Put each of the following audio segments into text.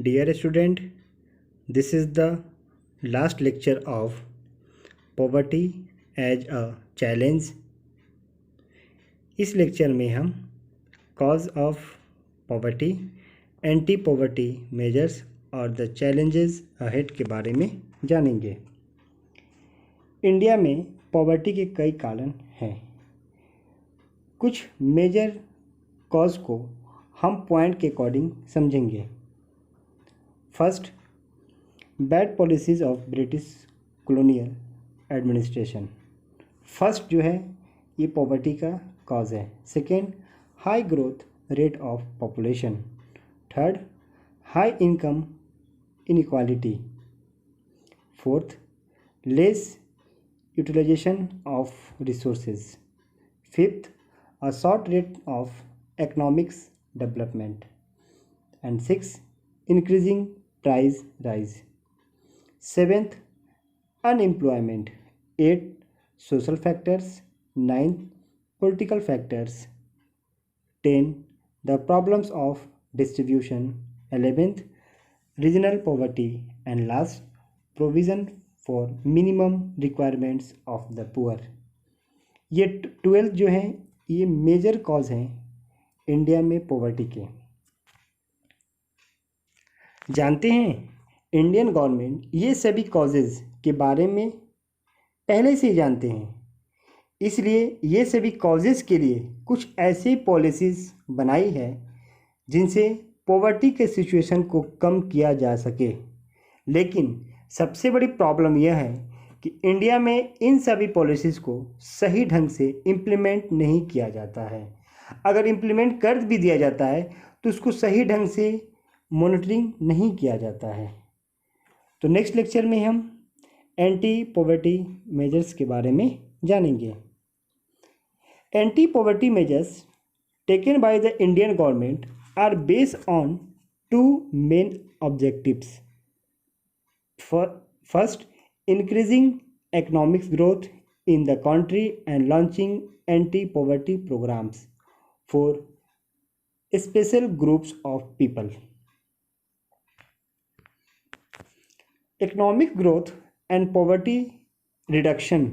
Dear student, this is the last lecture of Poverty as a Challenge. इस lecture में हम cause of poverty, anti poverty measures और the challenges ahead के बारे में जानेंगे। इंडिया में पॉवर्टी के कई कारण हैं। कुछ मेजर कॉज को हम पॉइंट के अकॉर्डिंग समझेंगे। First, bad policies of British colonial administration. First जो है ये पॉवर्टी का कॉज है। Second, high growth rate of population. Third, high income inequality. Fourth, less utilisation of resources. Fifth, a short rate of economics development. And six, increasing price rise. Seventh, unemployment. Eight, social factors. Ninth, political factors. 10, the problems of distribution. 11th, regional poverty. And last, provision for minimum requirements of the poor. ये 12 जो हैं ये major cause हैं India में poverty के। जानते हैं Indian government ये सभी कॉजेज़ के बारे में पहले से ही जानते हैं, इसलिए ये सभी कॉजेज़ के लिए कुछ ऐसी पॉलिसीज़ बनाई है जिनसे पॉवर्टी के सिचुएशन को कम किया जा सके। लेकिन सबसे बड़ी प्रॉब्लम यह है कि इंडिया में इन सभी पॉलिसीज़ को सही ढंग से इम्प्लीमेंट नहीं किया जाता है। अगर इम्प्लीमेंट कर भी दिया जाता है तो उसको सही ढंग से मॉनिटरिंग नहीं किया जाता है। तो नेक्स्ट लेक्चर में हम एंटी पॉवर्टी मेजर्स के बारे में जानेंगे। Anti poverty measures taken by the Indian government are based on two main objectives. First, increasing economics growth in the country and launching anti poverty programmes for special groups of people. Economic growth and poverty reduction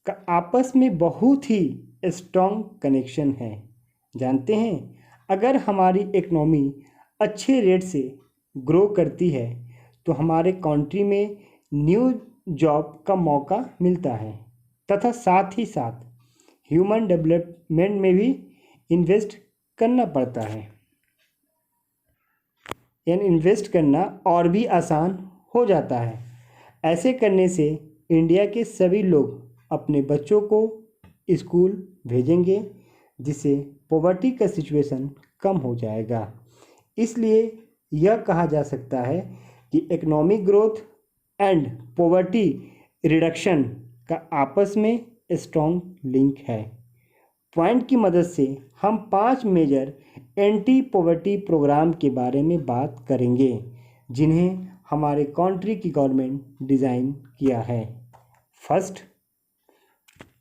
का आपस में बहुत ही strong connection है। जानते हैं अगर हमारी economy अच्छे रेट से ग्रो करती है तो हमारे कंट्री में न्यू जॉब का मौका मिलता है तथा साथ ही साथ ह्यूमन डेवलपमेंट में भी इन्वेस्ट करना पड़ता है, यानी इन्वेस्ट करना और भी आसान हो जाता है। ऐसे करने से इंडिया के सभी लोग अपने बच्चों को स्कूल भेजेंगे जिससे पॉवर्टी का सिचुएशन कम हो जाएगा। इसलिए यह कहा जा सकता है कि economic growth and poverty reduction का आपस में स्ट्रॉन्ग लिंक है। पॉइंट की मदद से हम 5 मेजर एंटी पॉवर्टी प्रोग्राम के बारे में बात करेंगे जिन्हें हमारे कंट्री की गवर्नमेंट डिज़ाइन किया है। फर्स्ट,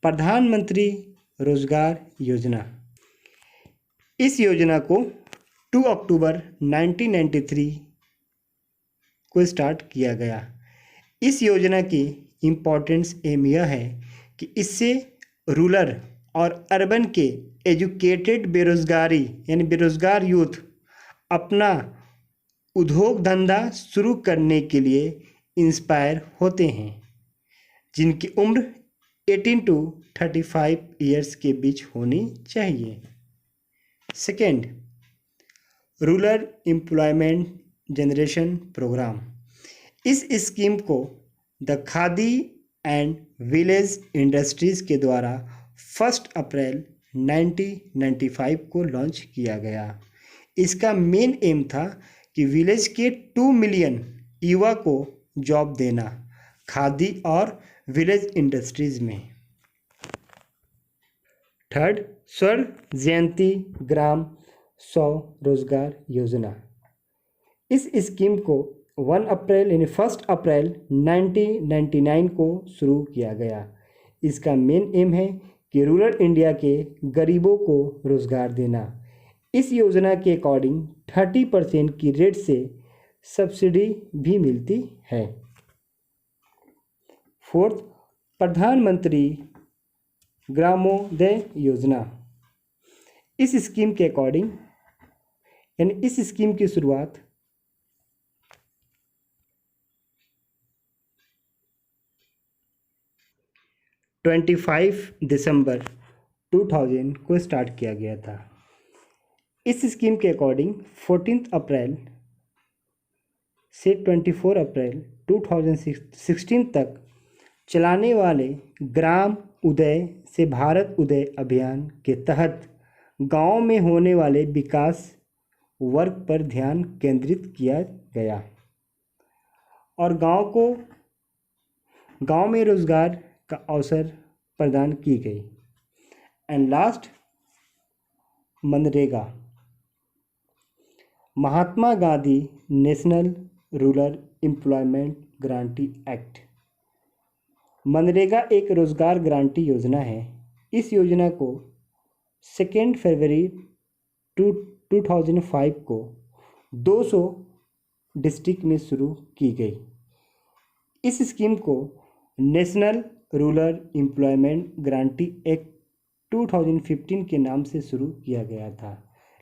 प्रधानमंत्री रोजगार योजना। इस योजना को 2 अक्टूबर 1993 को स्टार्ट किया गया। इस योजना की इम्पोर्टेंस एम यह है कि इससे रूरल और अर्बन के एजुकेटेड बेरोजगारी यानी बेरोजगार यूथ अपना उद्योग धंधा शुरू करने के लिए इंस्पायर होते हैं जिनकी उम्र 18 to 35 ईयर्स के बीच होनी चाहिए। Second, rural employment generation programme. इस स्कीम को the Khadi and village industries के द्वारा 1 अप्रैल 1995 को लॉन्च किया गया। इसका मेन एम था कि विलेज के 2 मिलियन युवा को जॉब देना खादी और विलेज इंडस्ट्रीज में। थर्ड, स्वर्ण जयंती ग्राम स्वरोजगार योजना। इस स्कीम को 1 अप्रैल यानी 1 अप्रैल 1999 को शुरू किया गया। इसका मेन एम है कि रूरल इंडिया के गरीबों को रोजगार देना। इस योजना के अकॉर्डिंग 30% की रेट से सब्सिडी भी मिलती है। फोर्थ, प्रधानमंत्री ग्रामोदय योजना। इस स्कीम के अकॉर्डिंग यानी इस स्कीम की शुरुआत 25 दिसंबर 2000 को स्टार्ट किया गया था। इस स्कीम के अकॉर्डिंग 14 अप्रैल से 24 अप्रैल 2016 तक चलाने वाले ग्राम उदय से भारत उदय अभियान के तहत गांव में होने वाले विकास वर्क पर ध्यान केंद्रित किया गया और गांव में रोजगार का अवसर प्रदान की गई। And last, MNREGA, Mahatma Gandhi national rural employment guarantee act. MNREGA एक रोजगार गारंटी योजना है। इस योजना को 2 फरवरी 2005 को 200 डिस्ट्रिक्ट में शुरू की गई। इस स्कीम को national rural employment guarantee act 2015 के नाम से शुरू किया गया था,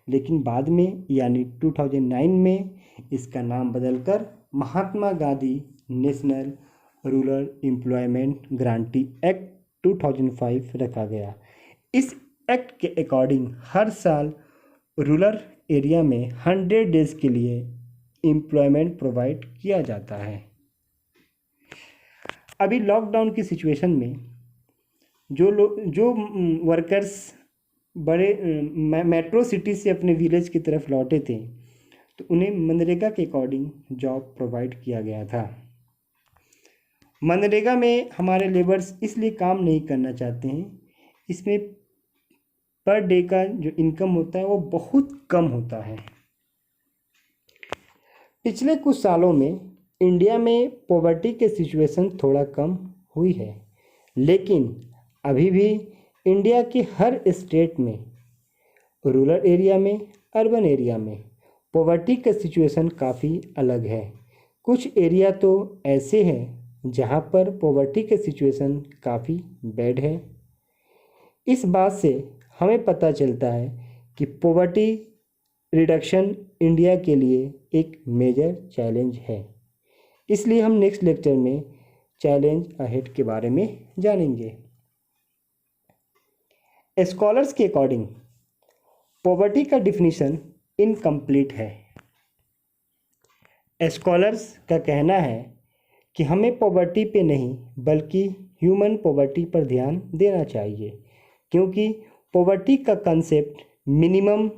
लेकिन बाद में यानी 2009 में इसका नाम बदलकर Mahatma Gandhi national rural employment guarantee act 2005 रखा गया। इस एक्ट के अकॉर्डिंग हर साल रूरल एरिया में 100 डेज के लिए एम्प्लॉयमेंट प्रोवाइड किया जाता है। अभी लॉकडाउन की सिचुएशन में जो वर्कर्स बड़े मेट्रो सिटी से अपने विलेज की तरफ लौटे थे, तो उन्हें मनरेगा के अकॉर्डिंग जॉब प्रोवाइड किया गया था। मनरेगा में हमारे लेबर्स इसलिए काम नहीं करना चाहते हैं, इसमें पर डे का जो इनकम होता है वो बहुत कम होता है। पिछले कुछ सालों में इंडिया में पॉवर्टी के सिचुएशन थोड़ा कम हुई है, लेकिन अभी भी इंडिया के हर स्टेट में, रूरल एरिया में, अर्बन एरिया में पॉवर्टी का सिचुएशन काफ़ी अलग है। कुछ एरिया तो ऐसे हैं जहां पर पॉवर्टी का सिचुएशन काफ़ी बैड है। इस बात से हमें पता चलता है कि पॉवर्टी रिडक्शन इंडिया के लिए एक मेजर चैलेंज है। इसलिए हम नेक्स्ट लेक्चर में चैलेंज अहेड के बारे में जानेंगे। स्कॉलर्स के अकॉर्डिंग पॉवर्टी का डिफिनीशन इनकम्प्लीट है। स्कॉलर्स का कहना है कि हमें पॉवर्टी पे नहीं बल्कि ह्यूमन पॉवर्टी पर ध्यान देना चाहिए, क्योंकि पॉवर्टी का concept minimum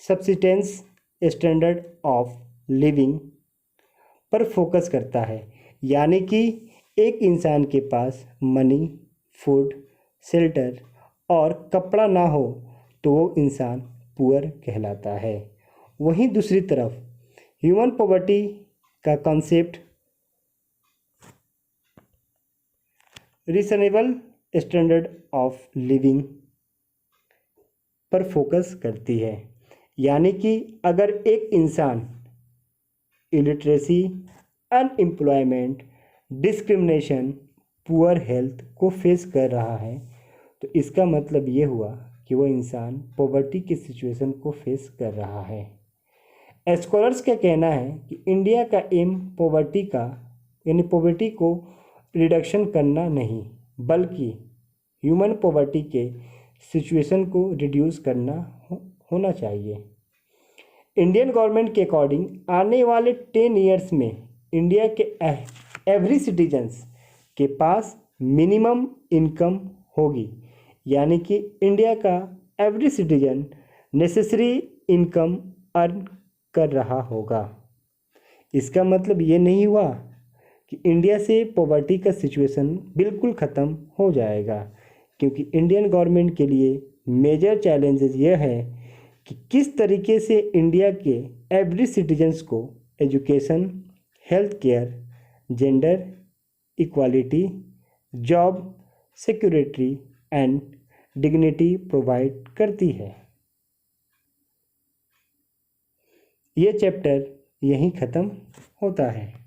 subsistence standard of living पर फोकस करता है, यानी कि एक इंसान के पास मनी, फूड, शेल्टर और कपड़ा ना हो तो वो इंसान पुअर कहलाता है। वहीं दूसरी तरफ ह्यूमन पॉवर्टी का concept reasonable standard of living पर फोकस करती है, यानी कि अगर एक इंसान illiteracy, unemployment, discrimination, poor health को फेस कर रहा है, तो इसका मतलब ये हुआ कि वो इंसान पॉवर्टी की सिचुएशन को फेस कर रहा है। स्कॉलर्स का कहना है कि इंडिया का एम पॉवर्टी को रिडक्शन करना नहीं बल्कि ह्यूमन पॉवर्टी के सिचुएशन को रिड्यूस करना होना चाहिए। इंडियन गवर्नमेंट के अकॉर्डिंग आने वाले 10 ईयर्स में इंडिया के एवरी सिटीजन्स के पास मिनिमम इनकम होगी, यानी कि इंडिया का every citizen necessary income earn कर रहा होगा। इसका मतलब ये नहीं हुआ कि इंडिया से पॉवर्टी का सिचुएशन बिल्कुल ख़त्म हो जाएगा, क्योंकि इंडियन गवर्नमेंट के लिए मेजर चैलेंजेस ये है कि किस तरीके से इंडिया के एवरी सिटीजन्स को education, health care, gender equality, job security and dignity provide करती है। ये चैप्टर यहीं ख़त्म होता है।